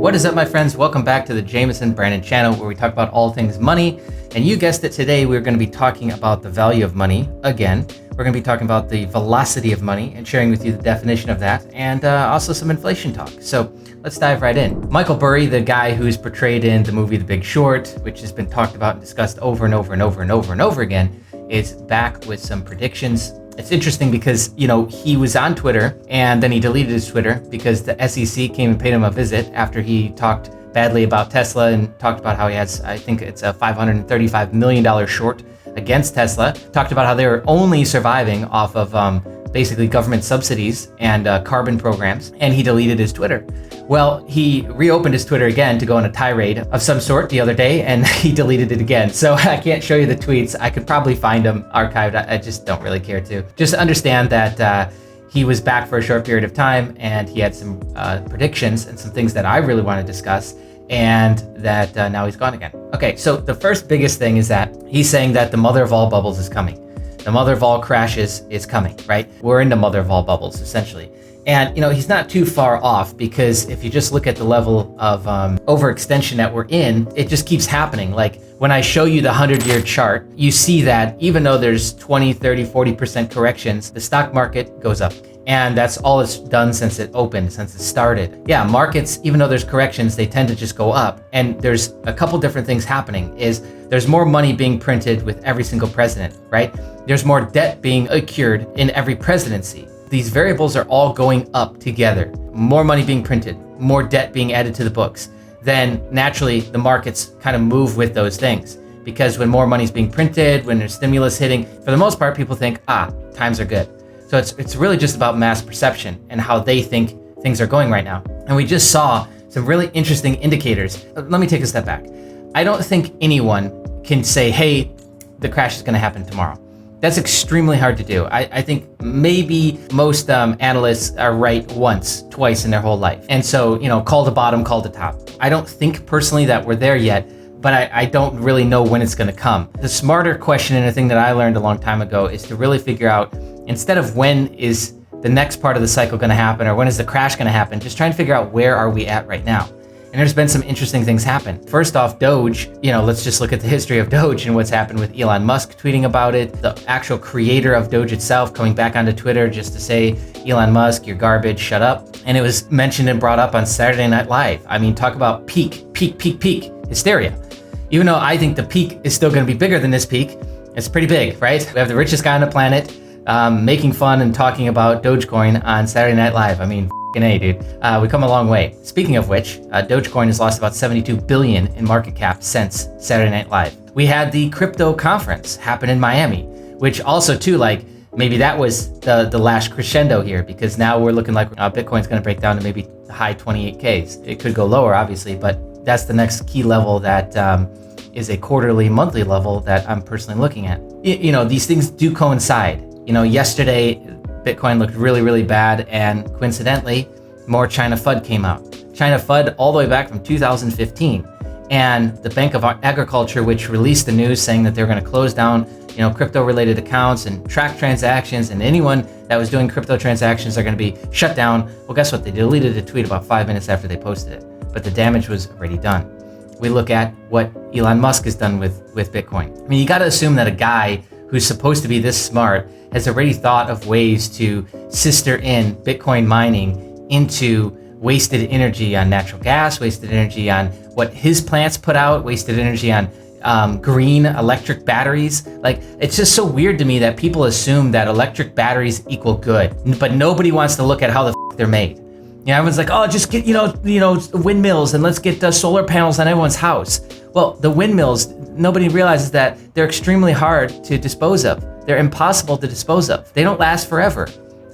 What is up, my friends? Welcome back to the Jameson Brandon channel, where we talk about all things money. And you guessed it, today we're going to be talking about the value of money again. We're going to be talking about the velocity of money and sharing with you the definition of that, and also some inflation talk. So let's dive right in. Michael Burry, the guy who's portrayed in the movie The Big Short, which has been talked about and discussed over and over and over and over and over again, is back with some predictions. It's interesting because, he was on Twitter and then he deleted his Twitter because the SEC came and paid him a visit after he talked badly about Tesla and talked about how he has, I think it's a $535 million short against Tesla. Talked about how they were only surviving off of basically government subsidies and carbon programs, and he deleted his Twitter. Well, he reopened his Twitter again to go on a tirade of some sort the other day, and he deleted it again. So I can't show you the tweets. I could probably find them archived. I just don't really care to. Just understand that he was back for a short period of time, and he had some predictions and some things that I really want to discuss, and that now he's gone again. Okay, so the first biggest thing is that he's saying that the mother of all bubbles is coming. The mother of all crashes is coming, right? We're in the mother of all bubbles, essentially. And, he's not too far off, because if you just look at the level of overextension that we're in, it just keeps happening. Like when I show you the 100-year chart, you see that even though there's 20, 30, 40% corrections, the stock market goes up. And that's all it's done since it opened, since it started. Yeah, markets, even though there's corrections, they tend to just go up. And there's a couple different things happening. There's more money being printed with every single president, right? There's more debt being accrued in every presidency. These variables are all going up together. More money being printed, more debt being added to the books. Then naturally, the markets kind of move with those things. Because when more money is being printed, when there's stimulus hitting, for the most part, people think, times are good. So it's really just about mass perception and how they think things are going right now. And we just saw some really interesting indicators. Let me take a step back. I don't think anyone can say, hey, the crash is going to happen tomorrow. That's extremely hard to do. I think maybe most analysts are right once, twice in their whole life. And so, call the bottom, call the top. I don't think personally that we're there yet, but I don't really know when it's going to come. The smarter question, and a thing that I learned a long time ago, is to really figure out, instead of when is the next part of the cycle going to happen or when is the crash going to happen, just try and figure out where are we at right now. And there's been some interesting things happen. First off, Doge, let's just look at the history of Doge and what's happened with Elon Musk tweeting about it, the actual creator of Doge itself coming back onto Twitter just to say, Elon Musk, you're garbage, shut up. And it was mentioned and brought up on Saturday Night Live. I mean, talk about peak hysteria. Even though I think the peak is still going to be bigger than this peak, it's pretty big, right? We have the richest guy on the planet making fun and talking about Dogecoin on Saturday Night Live. I mean, A, dude. We come a long way. Speaking of which, Dogecoin has lost about 72 billion in market cap since Saturday Night Live. We had the crypto conference happen in Miami, which also too, maybe that was the last crescendo here, because now we're looking like Bitcoin's going to break down to maybe the high 28Ks. It could go lower, obviously, but that's the next key level that is a quarterly, monthly level that I'm personally looking at. These things do coincide. Yesterday, Bitcoin looked really, really bad, and coincidentally, more China FUD came out. China FUD all the way back from 2015. And the Bank of Agriculture, which released the news saying that they're going to close down, crypto-related accounts and track transactions, and anyone that was doing crypto transactions are going to be shut down. Well, guess what? They deleted a tweet about 5 minutes after they posted it, but the damage was already done. We look at what Elon Musk has done with Bitcoin. I mean, you got to assume that a guy who's supposed to be this smart has already thought of ways to sister in Bitcoin mining into wasted energy on natural gas, wasted energy on what his plants put out, wasted energy on green electric batteries. It's just so weird to me that people assume that electric batteries equal good, but nobody wants to look at how the they're made. Everyone's like, just get, windmills, and let's get solar panels on everyone's house. Well, the windmills, nobody realizes that they're extremely hard to dispose of. They're impossible to dispose of. They don't last forever,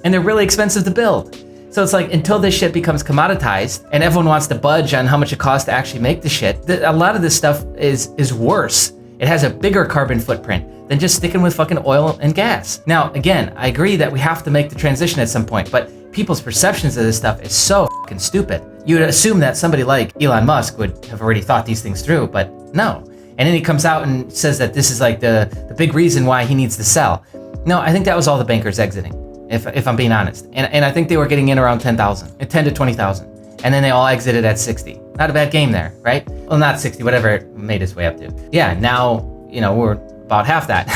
and they're really expensive to build. So it's until this shit becomes commoditized and everyone wants to budge on how much it costs to actually make the shit, a lot of this stuff is worse. It has a bigger carbon footprint than just sticking with fucking oil and gas. Now, again, I agree that we have to make the transition at some point, but people's perceptions of this stuff is so fucking stupid. You would assume that somebody like Elon Musk would have already thought these things through, but no. And then he comes out and says that this is the big reason why he needs to sell. No, I think that was all the bankers exiting, if I'm being honest. And I think they were getting in around 10,000, 10 to 20,000. And then they all exited at 60. Not a bad game there, right? Well, not 60, whatever it made its way up to. Yeah, now, we're about half that.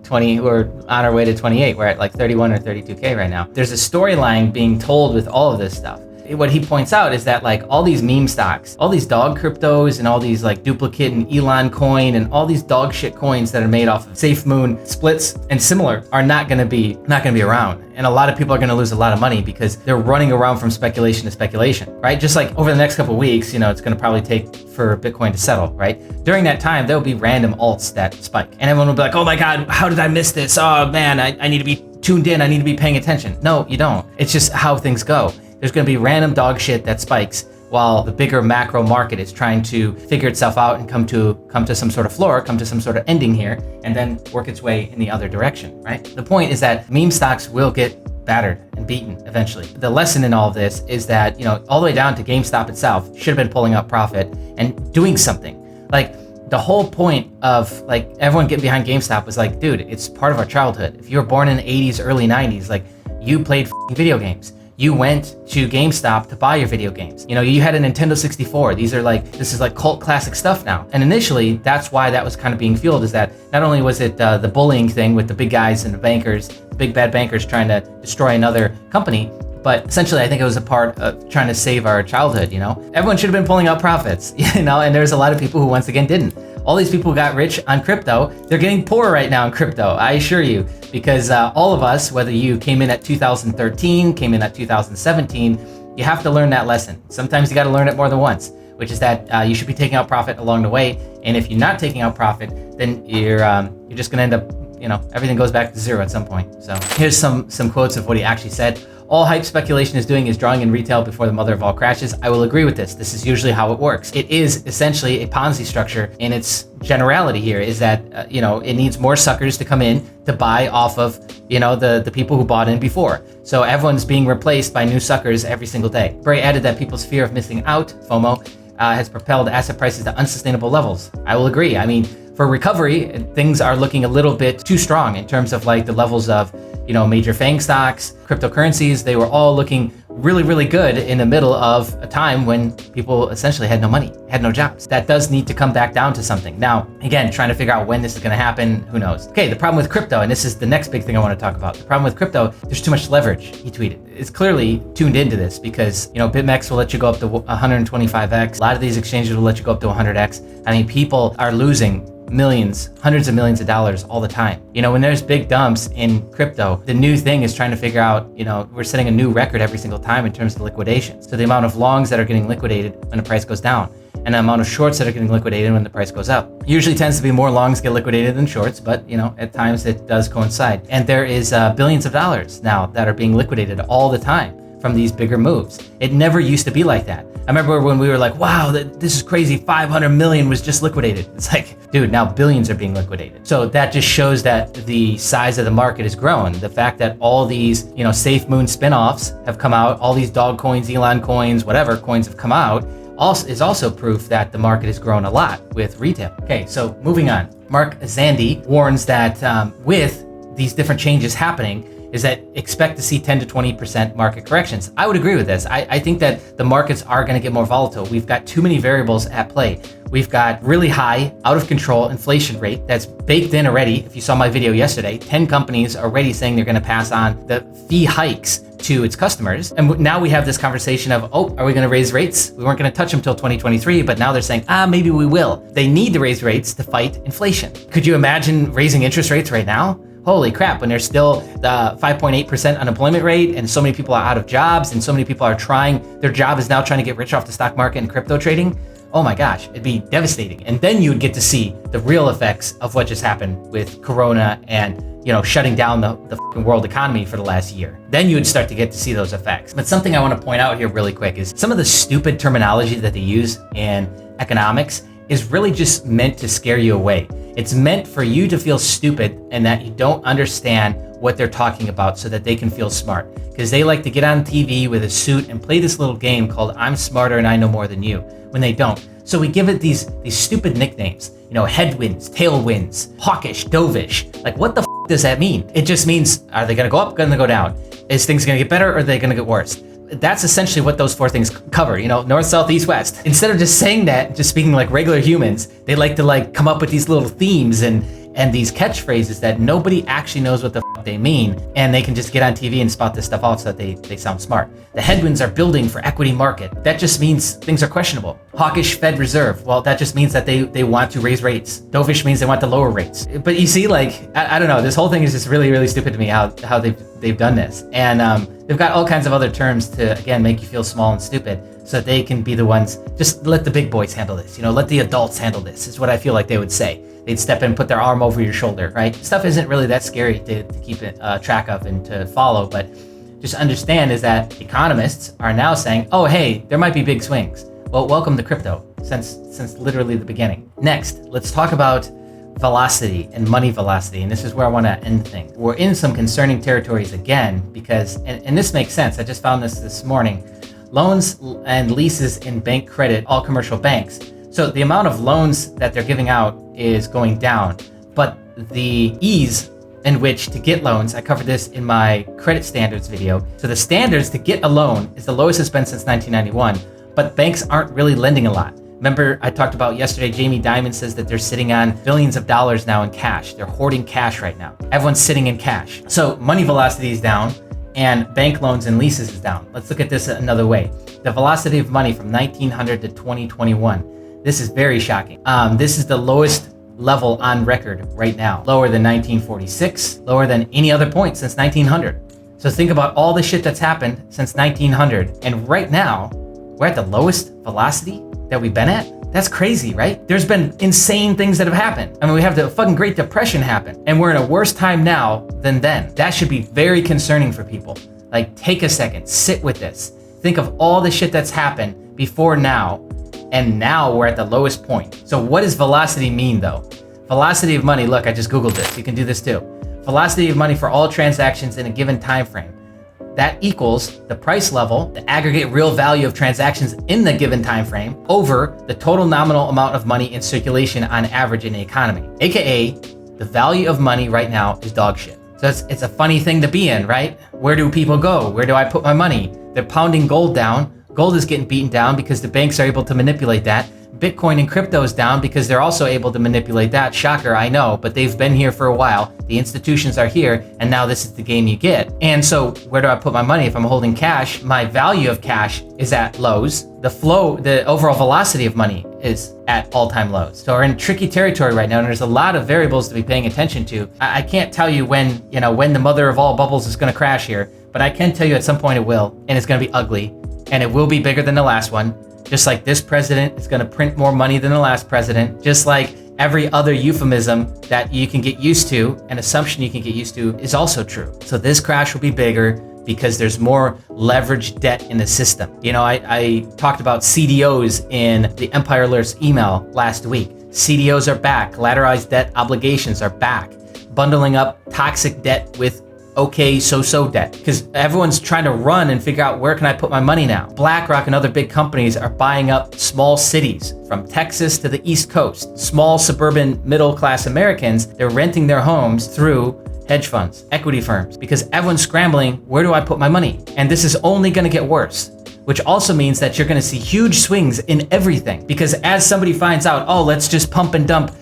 We're on our way to 28. We're at like 31 or 32K right now. There's a storyline being told with all of this stuff. What he points out is that like all these meme stocks, all these dog cryptos and all these like duplicate and Elon coin and all these dog shit coins that are made off of SafeMoon splits and similar are not going to be around. And a lot of people are going to lose a lot of money because they're running around from speculation to speculation, right? Just like over the next couple of weeks, it's going to probably take for Bitcoin to settle, right? During that time, there'll be random alts that spike and everyone will be like, oh my God, how did I miss this? Oh man, I need to be tuned in. I need to be paying attention. No, you don't. It's just how things go. There's going to be random dog shit that spikes while the bigger macro market is trying to figure itself out and come to some sort of floor, come to some sort of ending here, and then work its way in the other direction, right? The point is that meme stocks will get battered and beaten eventually. The lesson in all of this is that, all the way down to GameStop itself should have been pulling up profit and doing something. Like the whole point of like everyone getting behind GameStop was like, dude, it's part of our childhood. If you were born in the 80s, early 90s, like you played video games. You went to GameStop to buy your video games. You had a Nintendo 64. This is like cult classic stuff now. And initially, that's why that was kind of being fueled, is that not only was it the bullying thing with the big guys and the bankers, the big bad bankers trying to destroy another company, but essentially I think it was a part of trying to save our childhood, Everyone should have been pulling out profits, and there's a lot of people who once again didn't. All these people who got rich on crypto, they're getting poor right now in crypto, I assure you, because all of us, whether you came in at 2013, came in at 2017, you have to learn that lesson. Sometimes you got to learn it more than once, which is that you should be taking out profit along the way. And if you're not taking out profit, then you're just going to end up, everything goes back to zero at some point. So here's some quotes of what he actually said. All hype speculation is doing is drawing in retail before the mother of all crashes. I will agree with this. This is usually how it works. It is essentially a Ponzi structure in its generality here, is that, it needs more suckers to come in to buy off of, the people who bought in before. So everyone's being replaced by new suckers every single day. Bray added that people's fear of missing out, FOMO, has propelled asset prices to unsustainable levels. I will agree. I mean, for recovery, things are looking a little bit too strong in terms of like the levels of, major FANG stocks, cryptocurrencies. They were all looking really, really good in the middle of a time when people essentially had no money, had no jobs. That does need to come back down to something. Now, again, trying to figure out when this is going to happen, who knows? Okay, the problem with crypto, and this is the next big thing I want to talk about. The problem with crypto, there's too much leverage, he tweeted. It's clearly tuned into this because, BitMEX will let you go up to 125x. A lot of these exchanges will let you go up to 100x. I mean, people are losing millions, hundreds of millions of dollars all the time. When there's big dumps in crypto, the new thing is trying to figure out, we're setting a new record every single time in terms of liquidations. So the amount of longs that are getting liquidated when the price goes down and the amount of shorts that are getting liquidated when the price goes up. Usually tends to be more longs get liquidated than shorts, but at times it does coincide. And there is billions of dollars now that are being liquidated all the time from these bigger moves. It never used to be like that. I remember when we were like, wow, this is crazy, 500 million was just liquidated. It's like, dude, now billions are being liquidated. So that just shows that the size of the market has grown. The fact that all these, SafeMoon spinoffs have come out, all these dog coins, Elon coins, whatever coins have come out, is also proof that the market has grown a lot with retail. Okay, so moving on. Mark Zandi warns that with these different changes happening, is that expect to see 10 to 20% market corrections. I would agree with this. I think that the markets are going to get more volatile. We've got too many variables at play. We've got really high, out of control inflation rate that's baked in already. If you saw my video yesterday, 10 companies are already saying they're going to pass on the fee hikes to its customers. And now we have this conversation of, oh, are we going to raise rates? We weren't going to touch them till 2023, but now they're saying, maybe we will. They need to raise rates to fight inflation. Could you imagine raising interest rates right now? Holy crap, when there's still the 5.8% unemployment rate and so many people are out of jobs and so many people are their job is now trying to get rich off the stock market and crypto trading. Oh my gosh, it'd be devastating. And then you would get to see the real effects of what just happened with Corona and shutting down the world economy for the last year. Then you would start to get to see those effects. But something I want to point out here really quick is some of the stupid terminology that they use in economics is really just meant to scare you away. It's meant for you to feel stupid and that you don't understand what they're talking about so that they can feel smart. Because they like to get on TV with a suit and play this little game called I'm smarter and I know more than you, when they don't. So we give it these stupid nicknames, headwinds, tailwinds, hawkish, dovish. Like what the does that mean? It just means, are they gonna go up, gonna go down? Is things gonna get better or are they gonna get worse? that's essentially what those four things cover, north, south, east, west. Instead of just saying that, just speaking like regular humans, they like to come up with these little themes and these catchphrases that nobody actually knows what the f they mean, and they can just get on TV and spout this stuff off so that they sound smart. The headwinds are building for equity market. That just means things are questionable. Hawkish Fed Reserve. Well, that just means that they want to raise rates. Dovish means they want to lower rates. But you see, I don't know, this whole thing is just really, really stupid to me how they've done this. And they've got all kinds of other terms to, again, make you feel small and stupid so that they can be the ones, just let the big boys handle this, let the adults handle this, is what I feel like they would say. They'd step in, put their arm over your shoulder, right? Stuff isn't really that scary to keep it track of and to follow, but just understand is that economists are now saying, oh, hey, there might be big swings. Well, welcome to crypto since literally the beginning. Next, let's talk about velocity and money velocity, and this is where I want to end things. We're in some concerning territories again because, and this makes sense, I just found this morning, loans and leases in bank credit, all commercial banks. So the amount of loans that they're giving out is going down, but the ease in which to get loans, I covered this in my credit standards video. So the standards to get a loan is the lowest it's been since 1991, but banks aren't really lending a lot. Remember, I talked about yesterday, Jamie Dimon says that they're sitting on billions of dollars now in cash. They're hoarding cash right now. Everyone's sitting in cash. So money velocity is down and bank loans and leases is down. Let's look at this another way. The velocity of money from 1900 to 2021. This is very shocking. This is the lowest level on record right now. Lower than 1946, lower than any other point since 1900. So think about all the shit that's happened since 1900. And right now, we're at the lowest velocity that we've been at. That's crazy, right? There's been insane things that have happened. I mean, we have the fucking Great Depression happen, and we're in a worse time now than then. That should be very concerning for people. Take a second, sit with this. Think of all the shit that's happened before now, and now we're at the lowest point. So what does velocity mean though? Velocity of money, look, I just Googled this. You can do this too. Velocity of money for all transactions in a given time frame. That equals the price level, the aggregate real value of transactions in the given time frame, over the total nominal amount of money in circulation on average in the economy. AKA, the value of money right now is dog shit. So it's a funny thing to be in, right? Where do people go? Where do I put my money? They're pounding gold down. Gold is getting beaten down because the banks are able to manipulate that. Bitcoin and crypto is down because they're also able to manipulate that. Shocker, I know, but they've been here for a while. The institutions are here, and now this is the game you get. And so where do I put my money? If I'm holding cash, my value of cash is at lows. The overall velocity of money is at all-time lows. So we're in tricky territory right now, and there's a lot of variables to be paying attention to. I can't tell you when the mother of all bubbles is gonna crash here, but I can tell you at some point it will, and it's gonna be ugly. And it will be bigger than the last one. Just like this president is going to print more money than the last president. Just like every other euphemism that you can get used to, an assumption you can get used to, is also true. So this crash will be bigger because there's more leveraged debt in the system. I talked about CDOs in the Empire Alerts email last week. CDOs are back. Collateralized debt obligations are back. Bundling up toxic debt with so debt, because everyone's trying to run and figure out where can I put my money now. BlackRock and other big companies are buying up small cities from Texas to the East Coast. Small suburban middle class Americans, they're renting their homes through hedge funds, equity firms, because everyone's scrambling, where do I put my money? And this is only going to get worse, which also means that you're going to see huge swings in everything, because as somebody finds out, oh, let's just pump and dump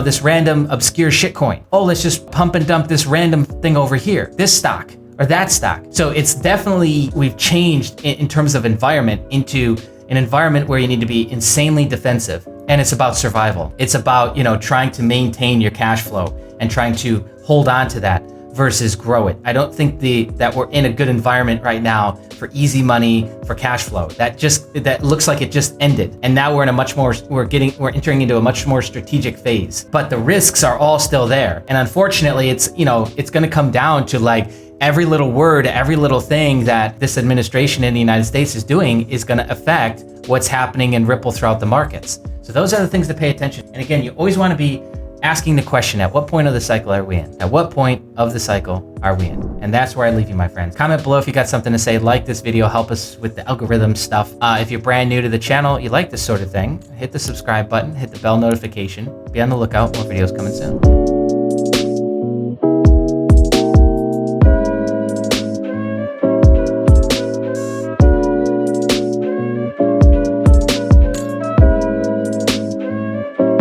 this random obscure shitcoin. Oh, let's just pump and dump this random thing over here, this stock or that stock. So it's definitely, we've changed in terms of environment into an environment where you need to be insanely defensive. And it's about survival. It's about, trying to maintain your cash flow and trying to hold on to that versus grow it. I don't think that we're in a good environment right now for easy money, for cash flow. That looks like it just ended. And now we're entering into a much more strategic phase. But the risks are all still there. And unfortunately, it's going to come down to every little word, every little thing that this administration in the United States is doing is going to affect what's happening and ripple throughout the markets. So those are the things to pay attention. And again, you always want to be asking the question, at what point of the cycle are we in? At what point of the cycle are we in? And that's where I leave you, my friends. Comment below if you got something to say. Like this video, help us with the algorithm stuff. If you're brand new to the channel, you like this sort of thing, hit the subscribe button, hit the bell notification. Be on the lookout, more videos coming soon.